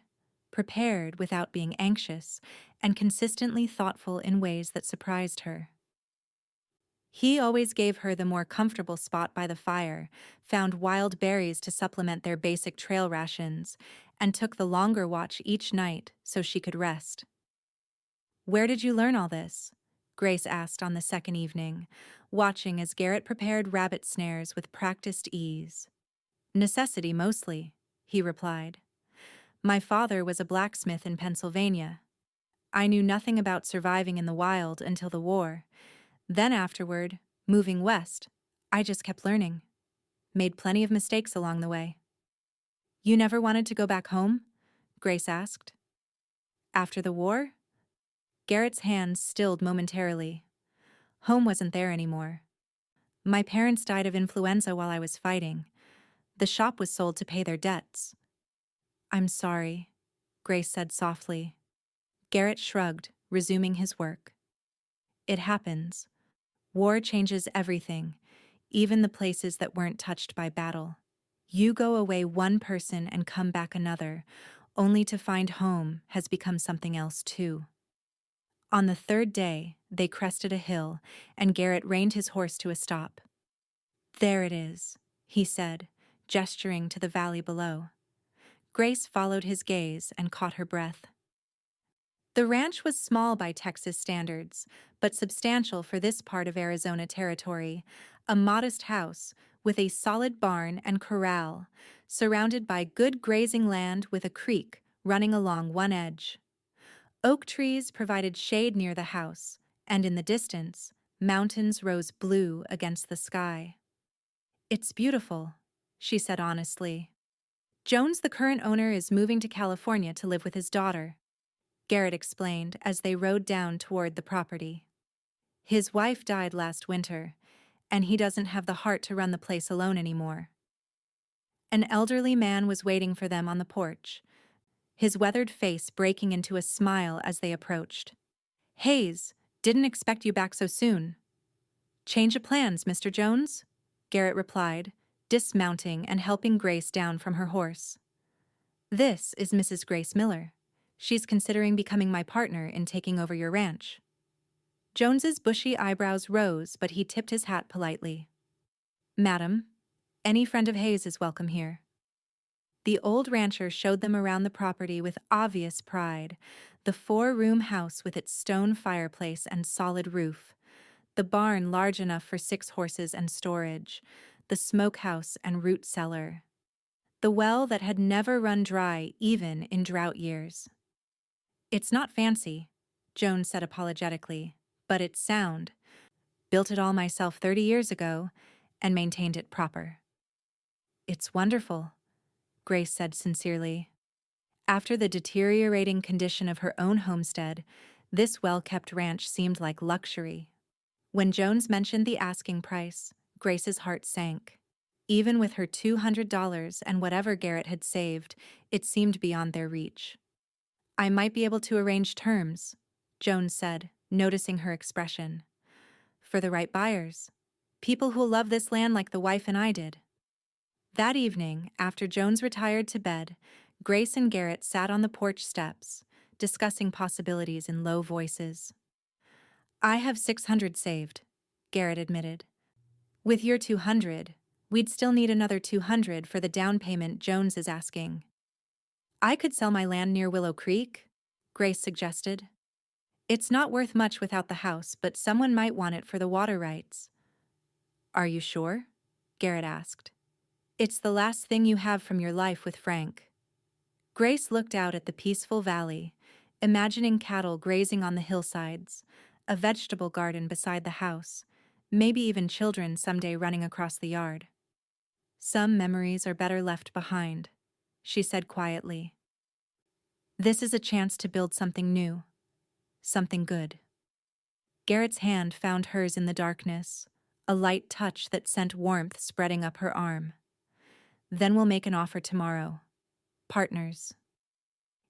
prepared without being anxious, and consistently thoughtful in ways that surprised her. He always gave her the more comfortable spot by the fire, found wild berries to supplement their basic trail rations, and took the longer watch each night so she could rest. Where did you learn all this? Grace asked on the second evening, watching as Garrett prepared rabbit snares with practiced ease. Necessity mostly, he replied. My father was a blacksmith in Pennsylvania. I knew nothing about surviving in the wild until the war. Then afterward, moving west, I just kept learning. Made plenty of mistakes along the way. You never wanted to go back home? Grace asked. After the war? Garrett's hands stilled momentarily. Home wasn't there anymore. My parents died of influenza while I was fighting. The shop was sold to pay their debts. I'm sorry, Grace said softly. Garrett shrugged, resuming his work. It happens. War changes everything, even the places that weren't touched by battle. You go away one person and come back another, only to find home has become something else too. On the third day, they crested a hill, and Garrett reined his horse to a stop. There it is, he said, gesturing to the valley below. Grace followed his gaze and caught her breath. The ranch was small by Texas standards, but substantial for this part of Arizona territory, a modest house with a solid barn and corral, surrounded by good grazing land with a creek running along one edge. Oak trees provided shade near the house, and in the distance, mountains rose blue against the sky. It's beautiful, she said honestly. Jones, the current owner, is moving to California to live with his daughter, Garrett explained as they rode down toward the property. His wife died last winter, and he doesn't have the heart to run the place alone anymore. An elderly man was waiting for them on the porch, his weathered face breaking into a smile as they approached. Hayes, didn't expect you back so soon. Change of plans, Mr. Jones? Garrett replied, dismounting and helping Grace down from her horse. This is Mrs. Grace Miller. She's considering becoming my partner in taking over your ranch. Jones's bushy eyebrows rose, but he tipped his hat politely. Madam, any friend of Hayes is welcome here. The old rancher showed them around the property with obvious pride, the 4-room house with its stone fireplace and solid roof, the barn large enough for 6 horses and storage, the smokehouse and root cellar, the well that had never run dry even in drought years. It's not fancy, Jones said apologetically, but it's sound, Built it all myself 30 years ago and maintained it proper. It's wonderful, Grace said sincerely. After the deteriorating condition of her own homestead, this well-kept ranch seemed like luxury. When Jones mentioned the asking price, Grace's heart sank. Even with her $200 and whatever Garrett had saved, it seemed beyond their reach. I might be able to arrange terms, Jones said, noticing her expression. For the right buyers. People who'll love this land like the wife and I did. That evening, after Jones retired to bed, Grace and Garrett sat on the porch steps, discussing possibilities in low voices. I have 600 saved, Garrett admitted. With your 200, we'd still need another 200 for the down payment Jones is asking. I could sell my land near Willow Creek, Grace suggested. It's not worth much without the house, but someone might want it for the water rights. Are you sure? Garrett asked. It's the last thing you have from your life with Frank. Grace looked out at the peaceful valley, imagining cattle grazing on the hillsides, a vegetable garden beside the house, maybe even children someday running across the yard. Some memories are better left behind, she said quietly. This is a chance to build something new, something good. Garrett's hand found hers in the darkness, a light touch that sent warmth spreading up her arm. Then we'll make an offer tomorrow. Partners.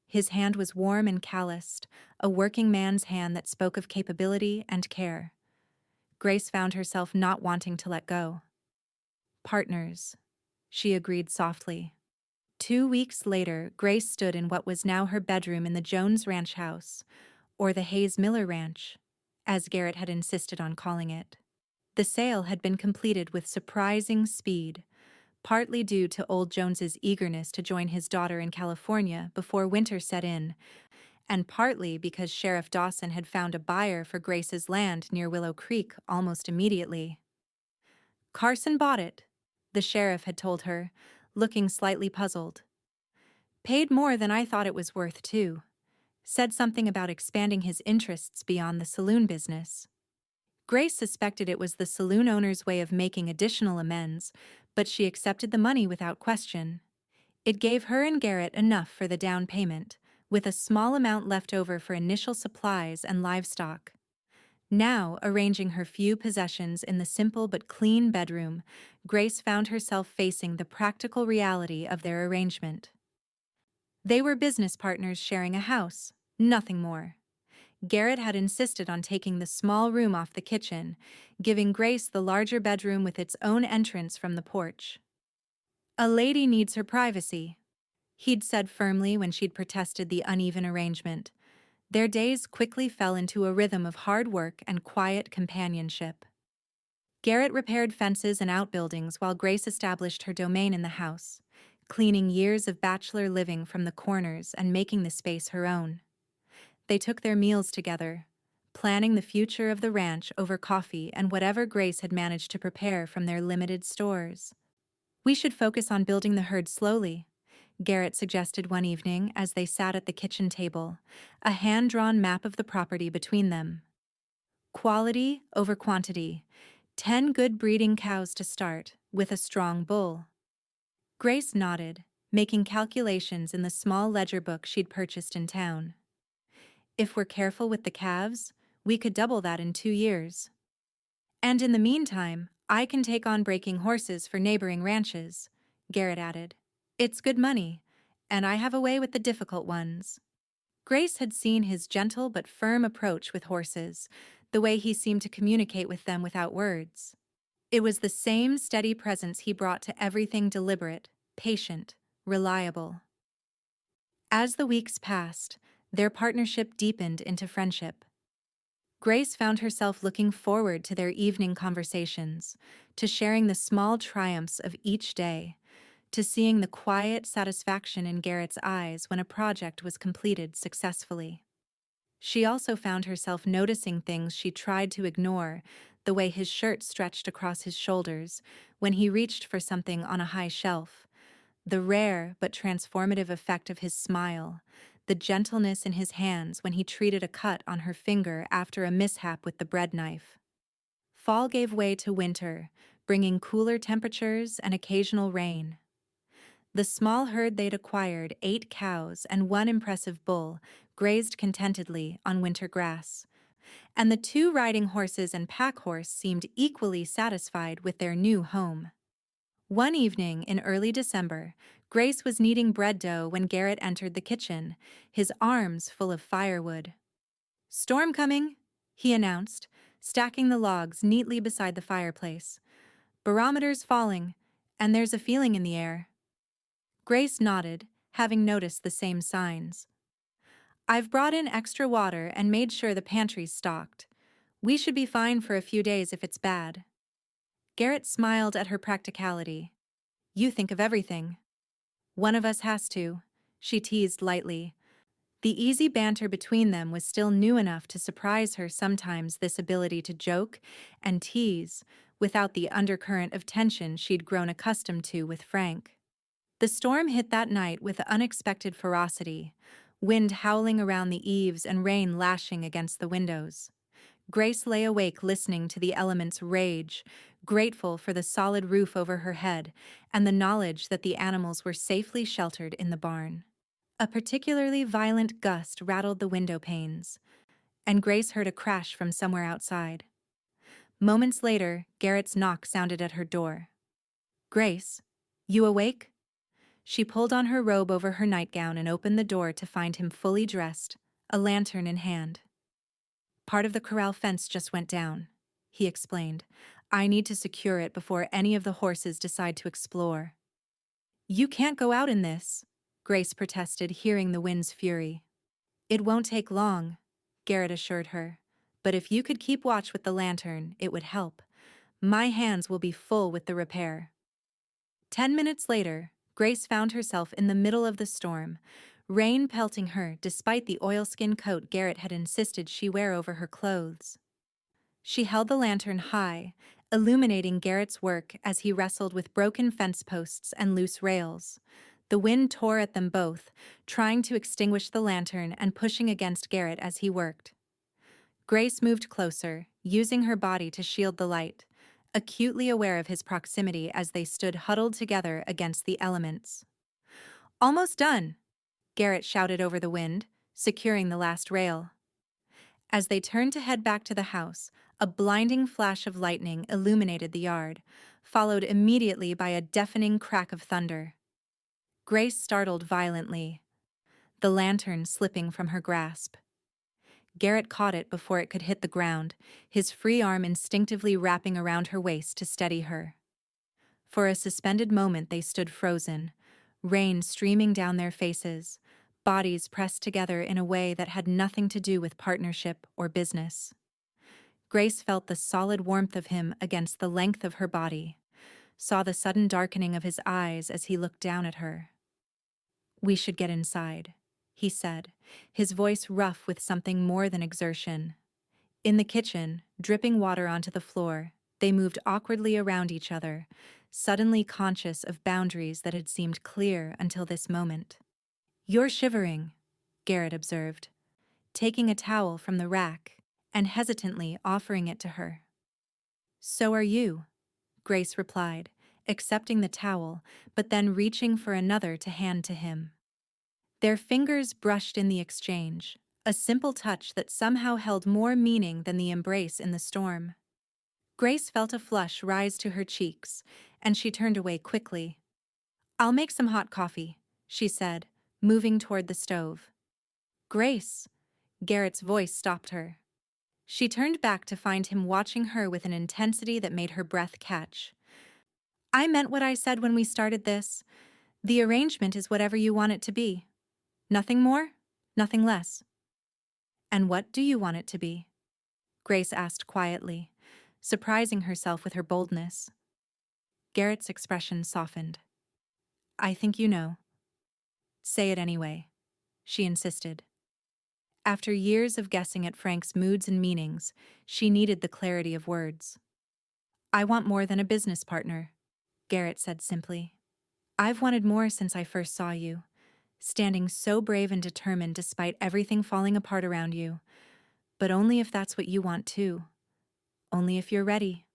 His hand was warm and calloused, a working man's hand that spoke of capability and care. Grace found herself not wanting to let go. Partners, she agreed softly. 2 weeks later, Grace stood in what was now her bedroom in the Jones Ranch house, or the Hayes Miller Ranch, as Garrett had insisted on calling it. The sale had been completed with surprising speed, partly due to old Jones's eagerness to join his daughter in California before winter set in, and partly because Sheriff Dawson had found a buyer for Grace's land near Willow Creek almost immediately. Carson bought it, the sheriff had told her, looking slightly puzzled. Paid more than I thought it was worth, too. Said something about expanding his interests beyond the saloon business. Grace suspected it was the saloon owner's way of making additional amends, but she accepted the money without question. It gave her and Garrett enough for the down payment, with a small amount left over for initial supplies and livestock. Now, arranging her few possessions in the simple but clean bedroom, Grace found herself facing the practical reality of their arrangement. They were business partners sharing a house, nothing more. Garrett had insisted on taking the small room off the kitchen, giving Grace the larger bedroom with its own entrance from the porch. A lady needs her privacy, he'd said firmly when she'd protested the uneven arrangement. Their days quickly fell into a rhythm of hard work and quiet companionship. Garrett repaired fences and outbuildings while Grace established her domain in the house, cleaning years of bachelor living from the corners and making the space her own. They took their meals together, planning the future of the ranch over coffee and whatever Grace had managed to prepare from their limited stores. We should focus on building the herd slowly, Garrett suggested one evening as they sat at the kitchen table, a hand-drawn map of the property between them. Quality over quantity, 10 good breeding cows to start, with a strong bull. Grace nodded, making calculations in the small ledger book she'd purchased in town. If we're careful with the calves, we could double that in 2 years. And in the meantime, I can take on breaking horses for neighboring ranches, Garrett added. It's good money, and I have a way with the difficult ones. Grace had seen his gentle but firm approach with horses, the way he seemed to communicate with them without words. It was the same steady presence he brought to everything deliberate, patient, reliable. As the weeks passed, their partnership deepened into friendship. Grace found herself looking forward to their evening conversations, to sharing the small triumphs of each day, to seeing the quiet satisfaction in Garrett's eyes when a project was completed successfully. She also found herself noticing things she tried to ignore, the way his shirt stretched across his shoulders when he reached for something on a high shelf, the rare but transformative effect of his smile, the gentleness in his hands when he treated a cut on her finger after a mishap with the bread knife. fall gave way to winter, bringing cooler temperatures and occasional rain. The small herd they'd acquired, 8 cows and 1 impressive bull, grazed contentedly on winter grass, and the 2 riding horses and pack horse seemed equally satisfied with their new home. One evening in early December, Grace was kneading bread dough when Garrett entered the kitchen, his arms full of firewood. "Storm coming," he announced, stacking the logs neatly beside the fireplace. "Barometer's falling, and there's a feeling in the air." Grace nodded, having noticed the same signs. "I've brought in extra water and made sure the pantry's stocked. We should be fine for a few days if it's bad." Garrett smiled at her practicality. "You think of everything." "One of us has to," she teased lightly. The easy banter between them was still new enough to surprise her sometimes, this ability to joke and tease, without the undercurrent of tension she'd grown accustomed to with Frank. The storm hit that night with unexpected ferocity, wind howling around the eaves and rain lashing against the windows. Grace lay awake listening to the elements rage, grateful for the solid roof over her head and the knowledge that the animals were safely sheltered in the barn. A particularly violent gust rattled the window panes, and Grace heard a crash from somewhere outside. Moments later, Garrett's knock sounded at her door. "Grace, you awake?" She pulled on her robe over her nightgown and opened the door to find him fully dressed, a lantern in hand. "Part of the corral fence just went down," he explained. "I need to secure it before any of the horses decide to explore." "You can't go out in this," Grace protested, hearing the wind's fury. "It won't take long," Garrett assured her. "But if you could keep watch with the lantern, it would help. My hands will be full with the repair." 10 minutes later, Grace found herself in the middle of the storm, rain pelting her despite the oilskin coat Garrett had insisted she wear over her clothes. She held the lantern high, illuminating Garrett's work as he wrestled with broken fence posts and loose rails. The wind tore at them both, trying to extinguish the lantern and pushing against Garrett as he worked. Grace moved closer, using her body to shield the light, acutely aware of his proximity as they stood huddled together against the elements. "Almost done," Garrett shouted over the wind, securing the last rail. As they turned to head back to the house, a blinding flash of lightning illuminated the yard, followed immediately by a deafening crack of thunder. Grace startled violently, the lantern slipping from her grasp. Garrett caught it before it could hit the ground, his free arm instinctively wrapping around her waist to steady her. For a suspended moment they stood frozen, rain streaming down their faces, bodies pressed together in a way that had nothing to do with partnership or business. Grace felt the solid warmth of him against the length of her body, saw the sudden darkening of his eyes as he looked down at her. "We should get inside," he said, his voice rough with something more than exertion. In the kitchen, dripping water onto the floor, they moved awkwardly around each other, suddenly conscious of boundaries that had seemed clear until this moment. "You're shivering," Garrett observed, taking a towel from the rack and hesitantly offering it to her. "So are you," Grace replied, accepting the towel, but then reaching for another to hand to him. Their fingers brushed in the exchange, a simple touch that somehow held more meaning than the embrace in the storm. Grace felt a flush rise to her cheeks, and she turned away quickly. "I'll make some hot coffee," she said, moving toward the stove. "Grace," Garrett's voice stopped her. She turned back to find him watching her with an intensity that made her breath catch. "I meant what I said when we started this. The arrangement is whatever you want it to be. Nothing more, nothing less." "And what do you want it to be?" Grace asked quietly, surprising herself with her boldness. Garrett's expression softened. "I think you know." "Say it anyway," she insisted. After years of guessing at Frank's moods and meanings, she needed the clarity of words. "I want more than a business partner," Garrett said simply. "I've wanted more since I first saw you, standing so brave and determined despite everything falling apart around you. But only if that's what you want too. Only if you're ready.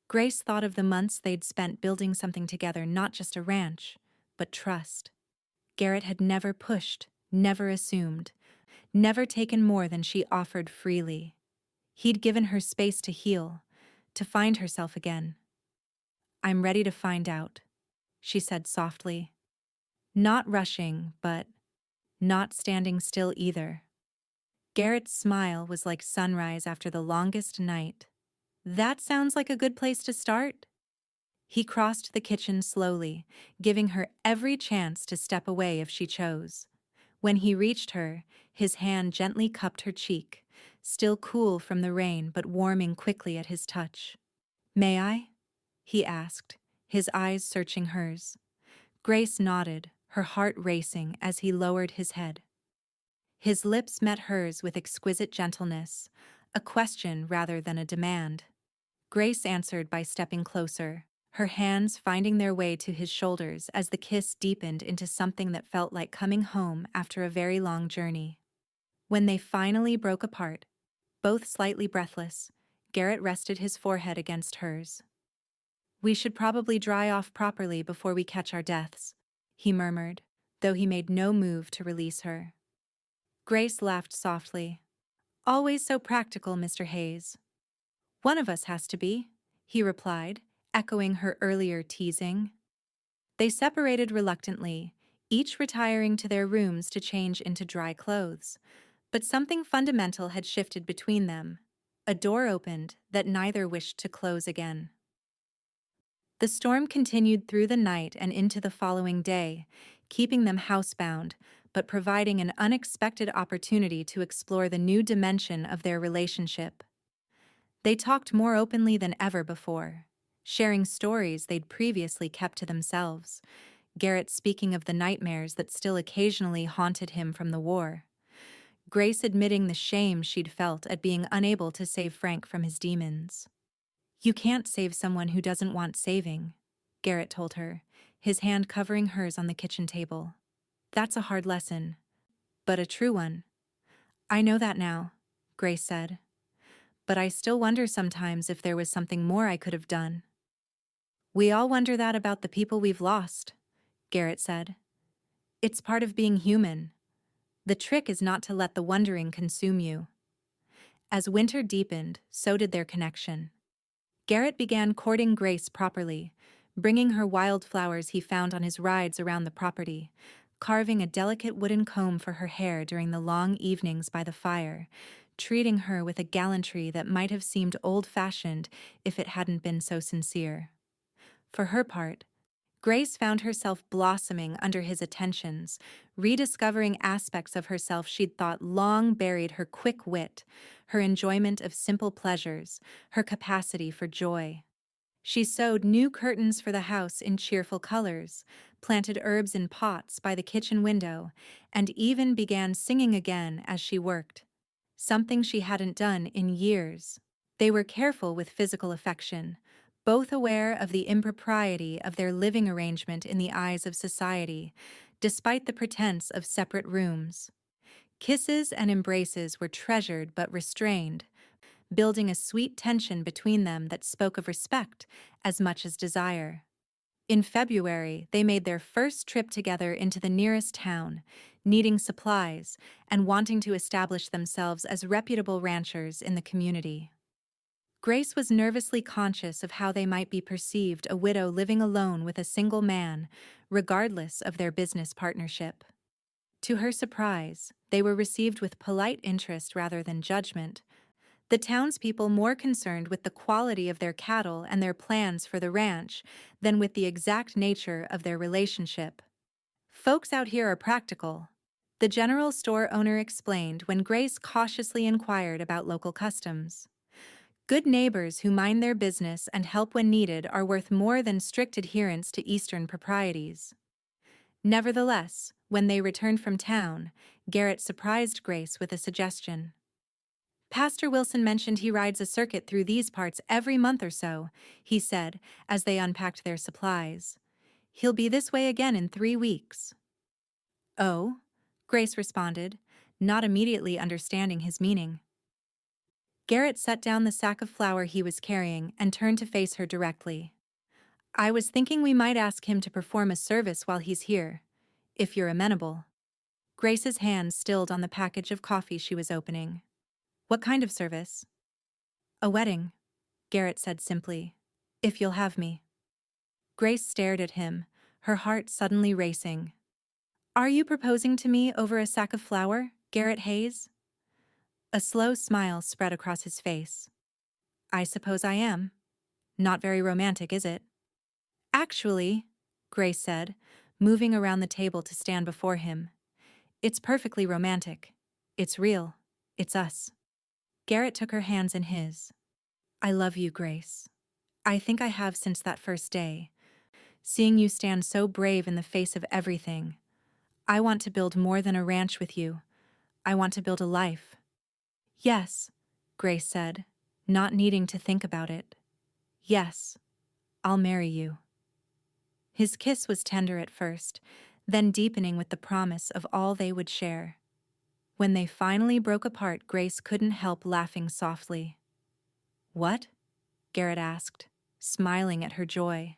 Grace thought of the months they'd spent building something together, not just a ranch, but trust. Garrett had never pushed, never assumed, never taken more than she offered freely. He'd given her space to heal, to find herself again. "I'm ready to find out," she said softly. Not rushing, but not standing still either. Garrett's smile was like sunrise after the longest night. "That sounds like a good place to start." He crossed the kitchen slowly, giving her every chance to step away if she chose. When he reached her, his hand gently cupped her cheek, still cool from the rain but warming quickly at his touch. "May I?" he asked, his eyes searching hers. Grace nodded, her heart racing as he lowered his head. His lips met hers with exquisite gentleness, a question rather than a demand. Grace answered by stepping closer, her hands finding their way to his shoulders as the kiss deepened into something that felt like coming home after a very long journey. When they finally broke apart, both slightly breathless, Garrett rested his forehead against hers. "We should probably dry off properly before we catch our deaths," he murmured, though he made no move to release her. Grace laughed softly. "Always so practical, Mr. Hayes." "One of us has to be," he replied, echoing her earlier teasing. They separated reluctantly, each retiring to their rooms to change into dry clothes. But something fundamental had shifted between them. A door opened that neither wished to close again. The storm continued through the night and into the following day, keeping them housebound, but providing an unexpected opportunity to explore the new dimension of their relationship. They talked more openly than ever before, sharing stories they'd previously kept to themselves, Garrett speaking of the nightmares that still occasionally haunted him from the war. Grace admitting the shame she'd felt at being unable to save Frank from his demons. "You can't save someone who doesn't want saving," Garrett told her, his hand covering hers on the kitchen table. "That's a hard lesson, but a true one." "I know that now," Grace said. "But I still wonder sometimes if there was something more I could have done." "We all wonder that about the people we've lost," Garrett said. "It's part of being human. The trick is not to let the wondering consume you." As winter deepened, so did their connection. Garrett began courting Grace properly, bringing her wildflowers he found on his rides around the property, carving a delicate wooden comb for her hair during the long evenings by the fire, treating her with a gallantry that might have seemed old-fashioned if it hadn't been so sincere. For her part, Grace found herself blossoming under his attentions, rediscovering aspects of herself she'd thought long buried: her quick wit, her enjoyment of simple pleasures, her capacity for joy. She sewed new curtains for the house in cheerful colors, planted herbs in pots by the kitchen window, and even began singing again as she worked, something she hadn't done in years. They were careful with physical affection, both aware of the impropriety of their living arrangement in the eyes of society, despite the pretense of separate rooms. Kisses and embraces were treasured but restrained, building a sweet tension between them that spoke of respect as much as desire. In February, they made their first trip together into the nearest town, needing supplies and wanting to establish themselves as reputable ranchers in the community. Grace was nervously conscious of how they might be perceived, a widow living alone with a single man, regardless of their business partnership. To her surprise, they were received with polite interest rather than judgment, the townspeople more concerned with the quality of their cattle and their plans for the ranch than with the exact nature of their relationship. "Folks out here are practical," the general store owner explained when Grace cautiously inquired about local customs. "Good neighbors who mind their business and help when needed are worth more than strict adherence to Eastern proprieties." Nevertheless, when they returned from town, Garrett surprised Grace with a suggestion. "Pastor Wilson mentioned he rides a circuit through these parts every month or so," he said as they unpacked their supplies. "He'll be this way again in 3 weeks." "Oh?" Grace responded, not immediately understanding his meaning. Garrett set down the sack of flour he was carrying and turned to face her directly. I was thinking we might ask him to perform a service while he's here, if you're amenable. Grace's hand stilled on the package of coffee she was opening. What kind of service? A wedding, Garrett said simply. If you'll have me. Grace stared at him, her heart suddenly racing. Are you proposing to me over a sack of flour, Garrett Hayes? A slow smile spread across his face. I suppose I am. Not very romantic, is it? Actually, Grace said, moving around the table to stand before him. It's perfectly romantic. It's real. It's us. Garrett took her hands in his. I love you, Grace. I think I have since that first day. Seeing you stand so brave in the face of everything. I want to build more than a ranch with you. I want to build a life. Yes, Grace said, not needing to think about it. Yes, I'll marry you. His kiss was tender at first, then deepening with the promise of all they would share. When they finally broke apart, Grace couldn't help laughing softly. What? Garrett asked, smiling at her joy.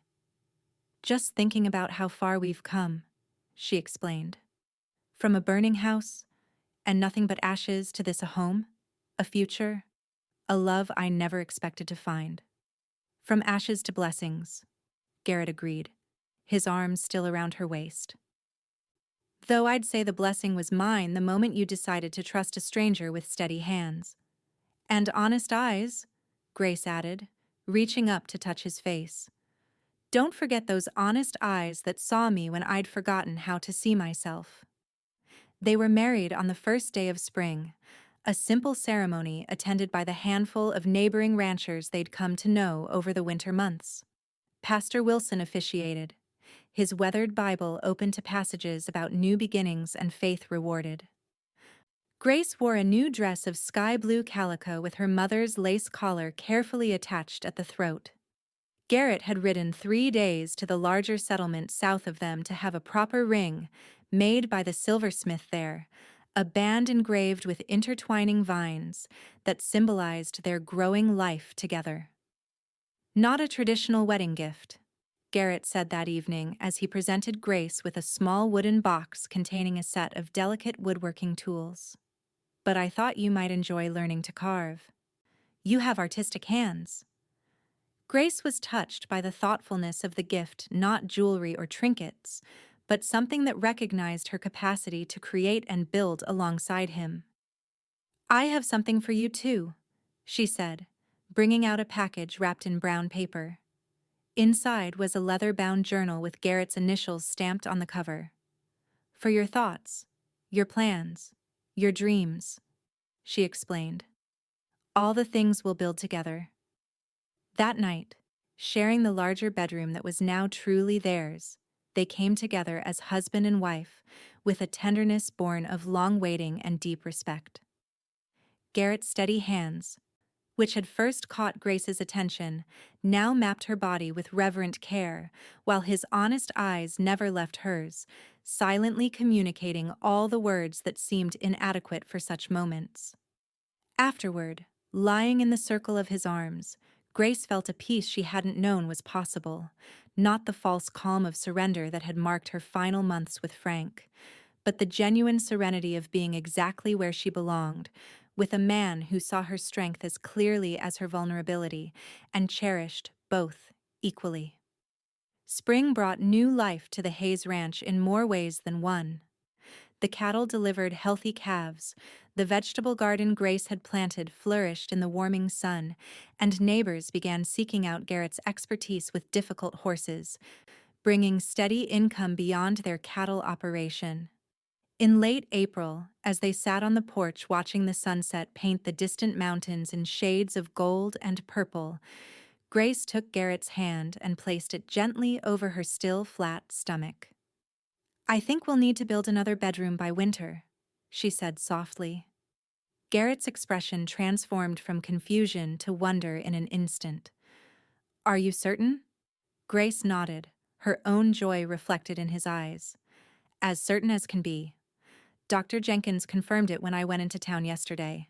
Just thinking about how far we've come, she explained. From a burning house, and nothing but ashes, to this a home, a future, a love I never expected to find. From ashes to blessings, Garrett agreed, his arms still around her waist. Though I'd say the blessing was mine the moment you decided to trust a stranger with steady hands. And honest eyes, Grace added, reaching up to touch his face. Don't forget those honest eyes that saw me when I'd forgotten how to see myself. They were married on the first day of spring, a simple ceremony attended by the handful of neighboring ranchers they'd come to know over the winter months. Pastor Wilson officiated, his weathered Bible open to passages about new beginnings and faith rewarded. Grace wore a new dress of sky blue calico with her mother's lace collar carefully attached at the throat. Garrett had ridden 3 days to the larger settlement south of them to have a proper ring, made by the silversmith there, a band engraved with intertwining vines that symbolized their growing life together. Not a traditional wedding gift, Garrett said that evening as he presented Grace with a small wooden box containing a set of delicate woodworking tools. But I thought you might enjoy learning to carve. You have artistic hands. Grace was touched by the thoughtfulness of the gift, not jewelry or trinkets, but something that recognized her capacity to create and build alongside him. I have something for you too, she said, bringing out a package wrapped in brown paper. Inside was a leather-bound journal with Garrett's initials stamped on the cover. For your thoughts, your plans, your dreams, she explained. All the things we'll build together. That night, sharing the larger bedroom that was now truly theirs, they came together as husband and wife, with a tenderness born of long waiting and deep respect. Garrett's steady hands, which had first caught Grace's attention, now mapped her body with reverent care, while his honest eyes never left hers, silently communicating all the words that seemed inadequate for such moments. Afterward, lying in the circle of his arms, Grace felt a peace she hadn't known was possible, not the false calm of surrender that had marked her final months with Frank, but the genuine serenity of being exactly where she belonged, with a man who saw her strength as clearly as her vulnerability and cherished both equally. Spring brought new life to the Hayes Ranch in more ways than one. The cattle delivered healthy calves, the vegetable garden Grace had planted flourished in the warming sun, and neighbors began seeking out Garrett's expertise with difficult horses, bringing steady income beyond their cattle operation. In late April, as they sat on the porch watching the sunset paint the distant mountains in shades of gold and purple, Grace took Garrett's hand and placed it gently over her still flat stomach. I think we'll need to build another bedroom by winter, she said softly. Garrett's expression transformed from confusion to wonder in an instant. Are you certain? Grace nodded, her own joy reflected in his eyes. As certain as can be. Dr. Jenkins confirmed it when I went into town yesterday.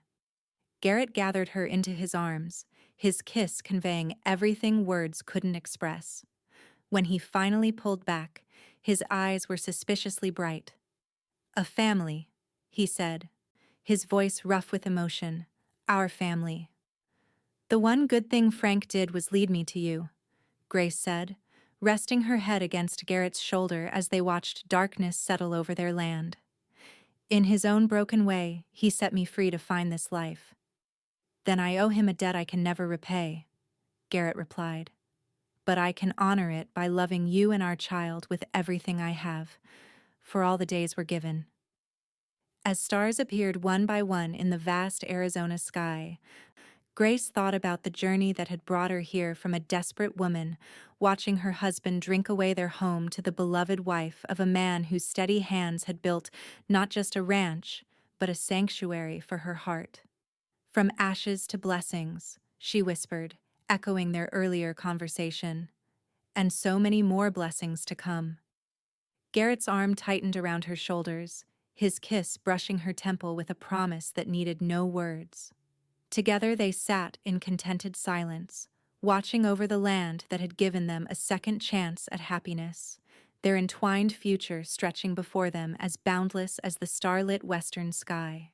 Garrett gathered her into his arms, his kiss conveying everything words couldn't express. When he finally pulled back, his eyes were suspiciously bright. "A family," he said, his voice rough with emotion. "Our family." "The one good thing Frank did was lead me to you," Grace said, resting her head against Garrett's shoulder as they watched darkness settle over their land. "In his own broken way, he set me free to find this life." "Then I owe him a debt I can never repay," Garrett replied. "But I can honor it by loving you and our child with everything I have, for all the days were given." As stars appeared one by one in the vast Arizona sky, Grace thought about the journey that had brought her here from a desperate woman, watching her husband drink away their home to the beloved wife of a man whose steady hands had built not just a ranch, but a sanctuary for her heart. "From ashes to blessings," she whispered, echoing their earlier conversation. "And so many more blessings to come." Garrett's arm tightened around her shoulders, his kiss brushing her temple with a promise that needed no words. Together they sat in contented silence, watching over the land that had given them a second chance at happiness, their entwined future stretching before them as boundless as the starlit western sky.